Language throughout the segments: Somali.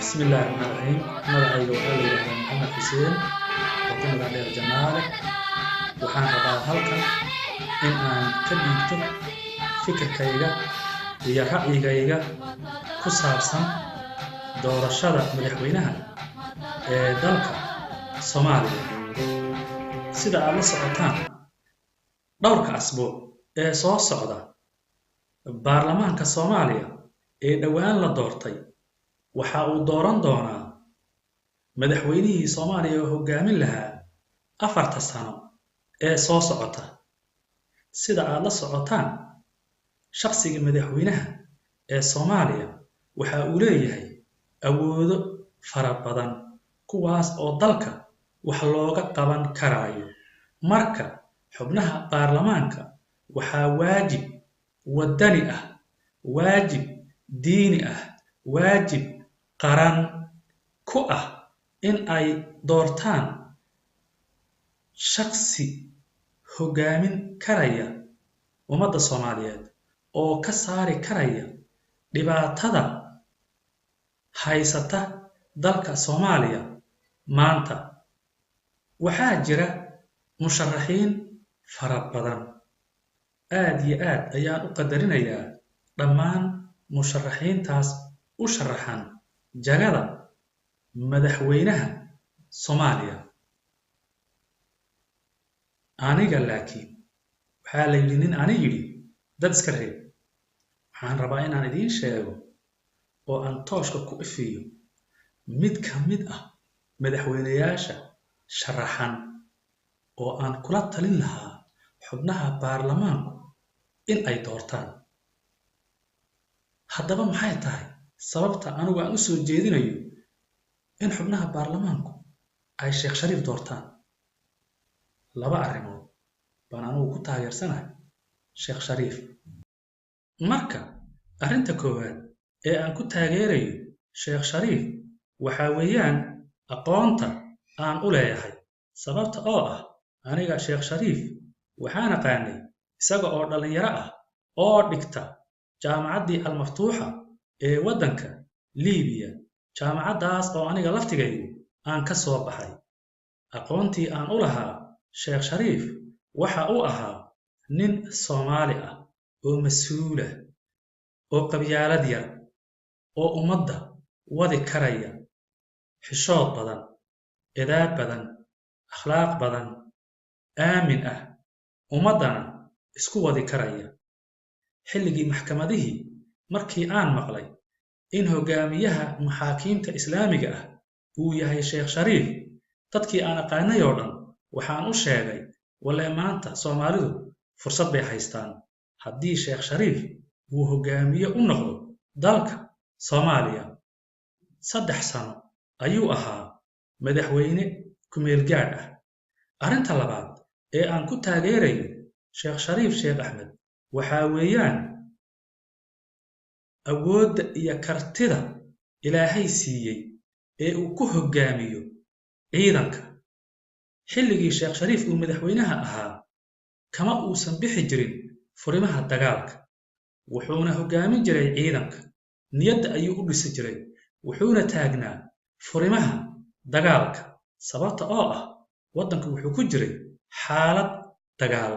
بسم الله الرحمن الرحيم magacayga waxaa la yiraahdaa Maxamed Xuseen oo ka mid ah Dheer Janaale waxaan rabaa halkan in aan ka dhiibto fikirkayga iyo ra'yigayga ku saabsan doorashada madaxweynaha ee dalka Soomaaliya sida aad la socotaan dhowrka asbuuc ee soo socda baarlamaanka Soomaaliya ee dhawaan la doortay waxa uu dooran doonaa madaxweynihii Soomaaliya oo hogaamin lahaa 4 sano ee soo socota sida aad la socotaan shakhsiga madaxweynaha ee Soomaaliya waxa uu leeyahay awoodo fara badan kuwaas oo dalka wax looga qaban karayo marka xubnaha baarlamaanka waxa waajib wadani ah waajib diini ah waajib qaran ku ah in ay doortaan shakhsi hogaamin karaya ummadda Soomaaliyeed oo ka saari karaya dhibaatada haysata dalka Soomaaliya maanta waxaa jira musharaxiin fara badan aad iyo aad ayaan u qadarinayaa dhammaan musharaxiintaas u sharaxan jagada madaxweynaha Soomaaliya aniga laakiin waxaa la yidhi nin ani yidhi dad iska reeb waxaan rabaa inaan idiin sheego oo aan tooshka ku ifiyo mid ka mid ah madaxweynayaasha sharaxan oo aan kula talin lahaa xubnaha baarlamaanku in ay doortaan haddaba maxay tahay sababta anigu aan u soo jeedinayo in xubnaha baarlamaanku ay Sheekh Shariif doortaan laba arrimood baan anigu ku taageersanahay Sheekh Shariif marka arrinta koowaad ee aan ku taageerayo Sheekh Shariif waxa weeyaan aqoonta aan u leeyahay sababta oo ah aniga Sheekh Shariif waxaan aqaanay isaga oo dhalinyaro ah oo dhigta jaamacaddii Al-Maftuuxa ee waddanka Liibiya jaamacaddaas oo aniga laftigaygu aan ka soo baxay aqoontii aan u lahaa Sheekh Shariif waxa uu ahaa nin Soomaali ah oo mas'uul ah oo qabyaalad yar oo ummadda wadi karaya xishood badan edaab badan akhlaaq badan aamin ah ummadana isku wadi karaya xilligii maxkamadihii markii aan maqlay in hogaamiyaha maxaakiimta islaamiga ah uu yahay Sheekh Shariif dadkii aan aqaanay oo dhan waxaan u sheegay walaal maanta Soomaalidu fursad bay haystaan haddii Sheekh Shariif uu hogaamiye u noqdo dalka Soomaaliya 3 sano ayuu ahaa madaxweyne ku meel gaar ah arrinta labaad ee aan ku taageerayo Sheekh Shariif Sheekh Axmed waxa weeyaan awoodda iyo kartida Ilaahay siiyay ee uu ku hogaamiyo ciidanka xilligii Sheekh Shariif uu madaxweynaha ahaa kama uusan bixi jirin furimaha dagaalka wuxuuna hogaamin jiray ciidanka niyadda ayuu u dhisi jiray wuxuuna taagnaa furimaha dagaalka sababta oo ah waddanku wuxuu ku jiray xaalad dagaal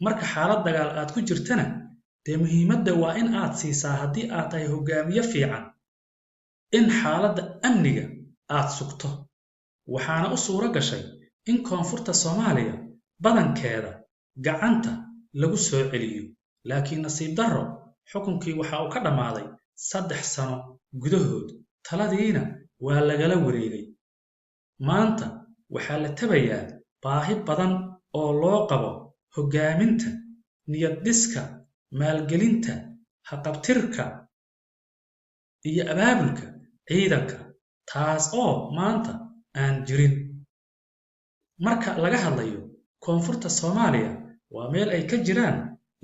marka xaalad dagaal aad ku jirtana dee muhiimadda waa in aad siisaa haddii aad tahay hogaamiye fiican in xaaladda amniga aad sugto waxaana u suura gashay in koonfurta Soomaaliya badankeeda gacanta lagu soo celiyo laakiin nasiib darro xukunkii waxa uu ka dhamaaday 3 sano gudahood taladiina waa lagala wareegay maanta waxaa la tabayaa baahi badan oo loo qabo hogaaminta niyad dhiska maalgelinta haqabtirka iyo abaabulka ciidanka taas oo maanta aan jirin marka laga hadlayo koonfurta Soomaaliya waa meel ay ka jiraan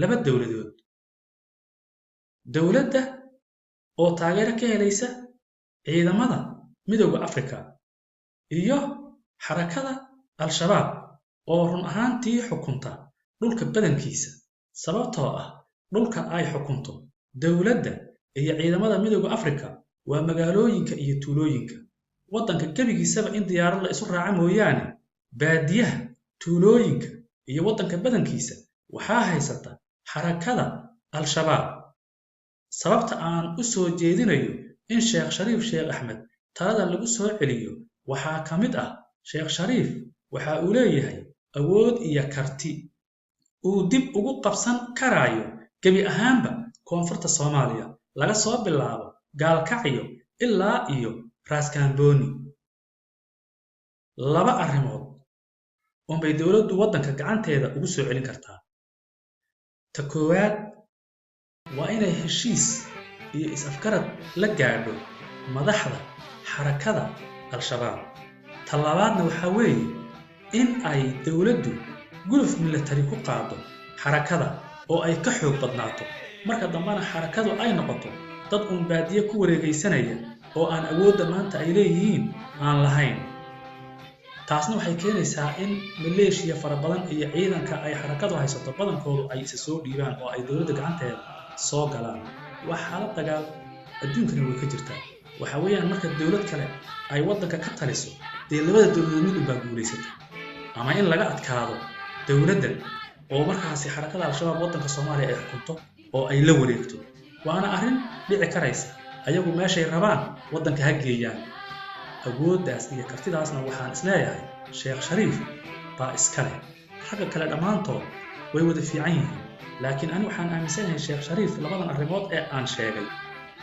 2 dawladood dawladda oo taageero ka helaysa ciidamada midowga Afrika iyo xarakada Al-Shabaab oo run ahaantii xukunta dhulka badankiisa sababtoo ah dhulka ay xukunto dawladda iyo ciidamada midowga Afrika ومجالوينك إيه تولوينك ودنك جبي سبع إن ديار الله إسرع مويان باديه تولوينك إيه ودنك بدن كيسة وحاها ستا حركة الشباب sababta aan u soo jeedinayo in Sheekh Shariif Sheekh Axmed talada lagu soo celiyo waxaa ka mid ah Sheekh Shariif waxa uu leeyahay awood iyo karti uu dib ugu qabsan karayo gabi ahaanba koonfurta Soomaaliya laga soo bilaabo gaalkacyo ilaa iyo Raaskambooni laba arrimood oo bay dawladdu wadanka gacanteeda ugu soo celin kartaa ta koowaad waa inay heshiis iyo is-afgarad la gaadho madaxda xarakada al-shabaab talabaadna waxa weeye in ay dawladdu guluf military ku qaado xarakada oo ay ka xoog badnaato marka dambana xarakadu ay noqoto dad baadiye ku wareegaysanaya oo aan awoodda maanta ay leeyihiin aan lahayn taasna waxay keenaysaa in maleeshiya fara badan iyo ciidanka ay xarakadu haysato badankoodu ay isa soo dhiibaan oo ay dawladda gacanteeda soo galaan wax xaalad dagaal adduunkana way ka jirtaa waxa weeyaan marka dawlad kale ay wadanka ka taliso labada dawladood mid baa guuleysata ama in laga adkaado dawladda oo markaasi xarakada al-shabaab wadanka Soomaaliya ay xukunto oo ay la wareegto waana arrin dhici karaysa ayagu meeshay rabaan wadanka ha geeyaan awooddaas iyo kartidaasna waxaan isleeyahay Sheekh Shariif baa iska leh ragga kale dhamaantood way wada fiican yihiin laakiin aan waxaan aaminsanahay Sheekh Shariif labadan arrimood ee aan sheegay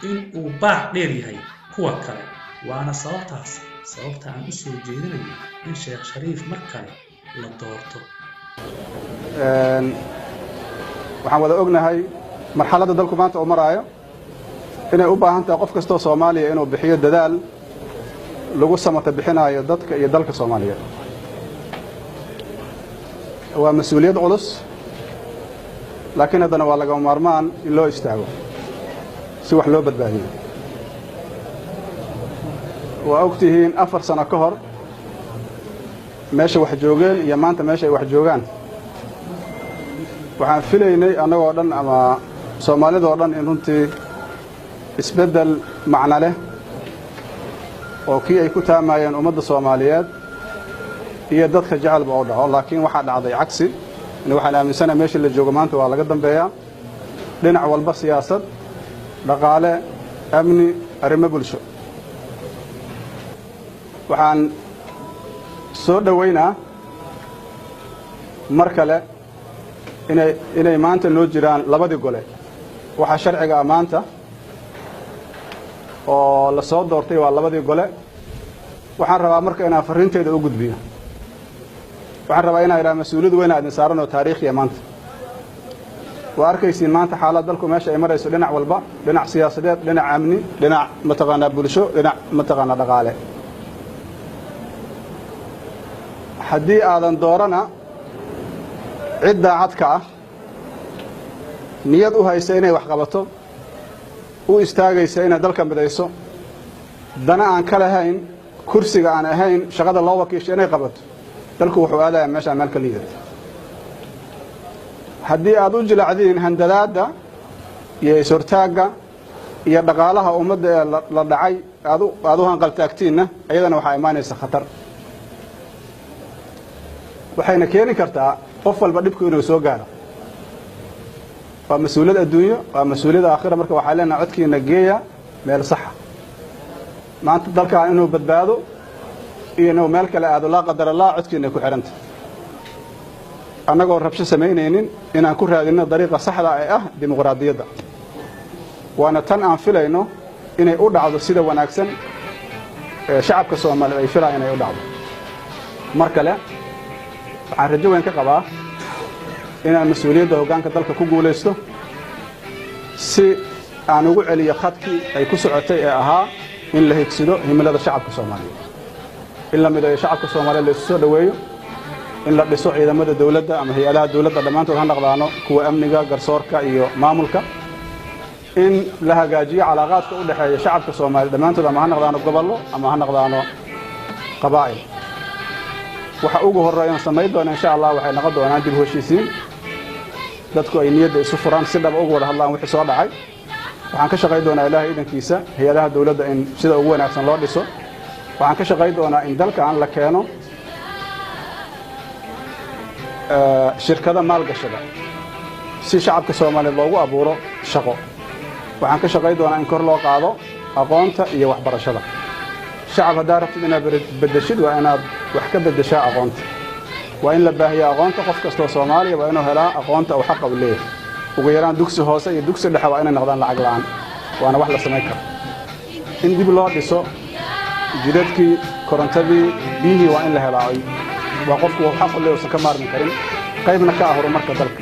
in uu baax dheer yahay kuwa kale waana sababta aan u soo jeedinayo in Sheekh Shariif mar kale la doorto waxaan wada ognahay marxaladda dalku maanta uu maraayo inay u baahan tahay qof kasta oo Soomaaliya inuu bixiyo dadaal lagu samata bixinayo dadka iyo dalka Soomaaliya waa mas'uuliyad culus laakiin haddana waa laga maarmaan in loo istaago si wax loo badbaadiyo waa ogtihiin 4 sano ka hor meesha wax joogeen iyo maanta meesha ay wax joogaan waxaan filaynay anagoo dhan ama Soomaalida oo dhan in runtii isbedel macna leh oo kii ay ku taamayeen ummadda Soomaaliyeed iyo dadka jecelba oo dhaco laakiin waxa dhacday cagsi in waxaan aaminsanahay meesha la joogo maanta waa laga dambeeyaa dhinac walba siyaasad dhaqaale amni arrimo bulsho waxaan soo dhaweynaa mar kale inay maanta noo jiraan labadii gole waxa sharciga maanta oo la soo doortay waa labadii gole waxaan rabaa marka inaan fariinteeda u gudbiyo waxaan rabaa inaan iraahdo mas'uuliyad weyn aad saaran oo taariikhi maanta waa arkaysiin maanta xaalad dalku meesha ay marayso dhinac walba dhinac siyaasadeed dhinac amni dhinac mataqaana bulsho dhinac mataqaana dhaqaale haddii aadan doorana cidda cadka ah niyad u haysa inay wax qabato u istaagaysa inay dalka midayso dana aan ka lahayn kursiga aan ahayn shaqada loo wakiisho inay qabato dalku wuxuu aadayaa meesha meel ka liidata haddii aad u jilacdiin handadaada iyo isortaaga iyo dhaqaalaha ummadda ee la dhacay aad u hanqaltaagtiinna ayadana waxaa imaanaysa khatar waxayna keeni kartaa qof walba dhibku inuu soo gaaro waa mas'uuliyad adduunyo waa mas'uuliyad aakhira marka waxaa leenahay codkiina geeya meel sax ah maanta dalkan inuu badbaado iyo inuu meel kale aado la qadar Allah codkiina ku xiranta annagoo rabsho sameynaynin inaan ku raadino dariiqa saxda ah dimuqraadiyadda waana tan aan filayno inay u dhacdo sida wanaagsan ee shacabka Soomaaliyeed ay filayaan inay u dhacdo mar kale waxaan rajo weyn ka qabaa inaan mas'uuliyadda hoggaanka dalka ku guuleysto si aan ugu celiyo khadkii ay ku socotay ee ahaa in la higsado himilada shacabka Soomaaliyeed in la mideeyo shacabka Soomaaliyeed la soo dhaweeyo in la dhiso ciidamada dawladda ama hay'adaha dawladda dhamaantood ha noqdaano kuwa amniga garsoorka iyo maamulka in la hagaajiyo calaaqaadka u dhaxeeya shacabka Soomaaliyeed dhamaantood ama ha noqdaano gobollo ama ha noqdaano qabaa'il waxa ugu horeeyaan sameey doona insha Allah waxay noqon doonaan dib u heshiisiin dadku ay niyadda isu furaan si dhab ugu wada hadlaan wixii soo dhacay waxaan ka shaqayn doonaa ilaahay idankiisa hay'adaha dawladda in sida ugu wanaagsan loo dhiso waxaan ka shaqayn doonaa in dalka aan la keeno shirkada maalgashada si shacabka Soomaaliyeed loogu abuuro shaqo waxaan ka shaqayn doonaa in kor loo qaado aqoonta iyo waxbarashada shacab hadaa rabtid inaad bedeshid waa inaad wax ka bedeshaa aqoonta waa in la baahiyo aqoonta qof kasta oo Soomaaliya waa inuu helaa aqoonta uu xaq u leeyahay ugu yaraan dugsi hoose iyo dugsi dhexe waa inay noqdaan lacag la'aan waana wax la sameyn karo in dib loo dhiso jidadkii korontadii biyihii waa in la helaa waa qofku xaq u leeyahay ka maarmin karin qaybna ka ah horumarka dalka